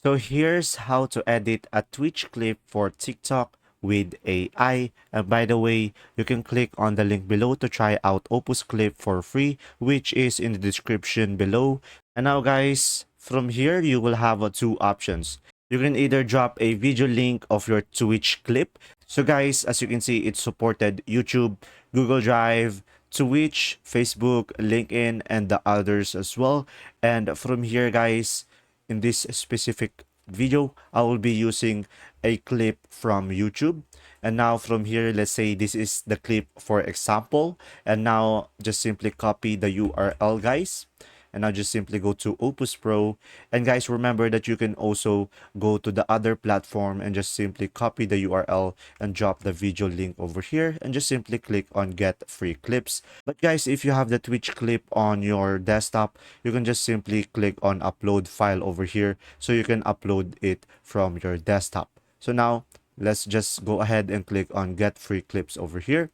So here's how to edit a Twitch clip for TikTok with AI. And by the way, you can click on the link below to try out Opus Clip for free, which is in the description below. And now guys, from here you will have two options. You can either drop a video link of your Twitch clip. So guys, as you can see, it supported YouTube, Google Drive, Twitch, Facebook, LinkedIn, and the others as well. And from here guys, in this specific video, I will be using a clip from YouTube. And now from here, let's say this is the clip for example. And now just simply copy the URL, guys. And now just simply go to Opus Pro. And guys, remember that you can also go to the other platform and just simply copy the URL and drop the video link over here and just simply click on get free clips. But guys, if you have the Twitch clip on your desktop, you can just simply click on upload file over here so you can upload it from your desktop. So now let's just go ahead and click on get free clips over here.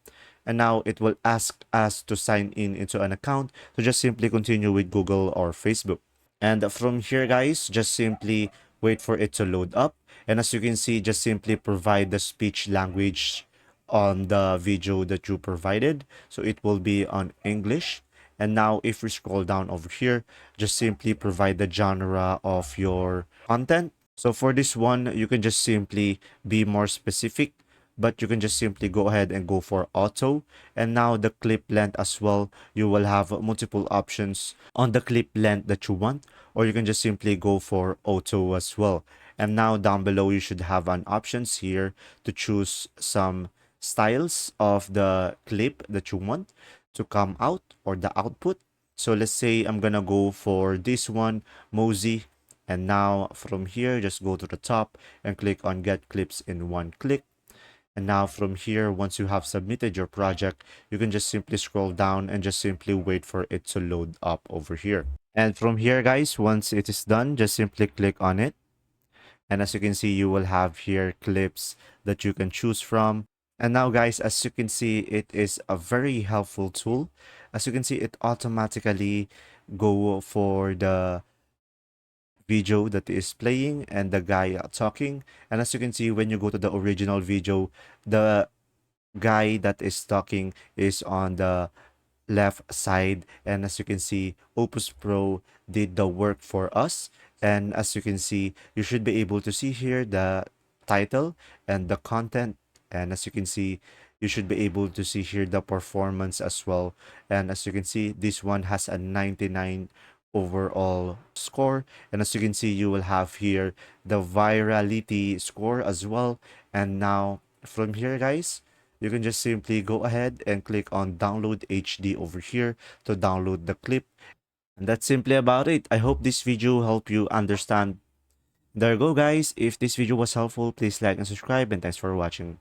And now it will ask us to sign in into an account. So just simply continue with Google or Facebook. And from here, guys, just simply wait for it to load up. And as you can see, just simply provide the speech language on the video that you provided. So it will be on English. And now if we scroll down over here, just simply provide the genre of your content. So for this one, you can just simply be more specific, but you can just simply go ahead and go for auto. And now the clip length as well, you will have multiple options on the clip length that you want, or you can just simply go for auto as well. And now down below, you should have an options here to choose some styles of the clip that you want to come out or the output. So let's say I'm gonna go for this one, Mosey. And now from here, just go to the top and click on get clips in one click. And now from here, once you have submitted your project, you can just simply scroll down and just simply wait for it to load up over here. And from here, guys, once it is done, just simply click on it. And as you can see, you will have here clips that you can choose from. And now, guys, as you can see, it is a very helpful tool. As you can see, it automatically go for the video that is playing and the guy talking. And as you can see, when you go to the original video, the guy that is talking is on the left side. And as you can see, Opus Pro did the work for us. And as you can see, you should be able to see here the title and the content. And as you can see, you should be able to see here the performance as well. And as you can see, this one has a 99 overall score. And as you can see, you will have here the virality score as well. And now from here, guys, you can just simply go ahead and click on download HD over here to download the clip. And that's simply about it. I hope this video helped you understand. There you go, guys. If this video was helpful, please like and subscribe, and thanks for watching.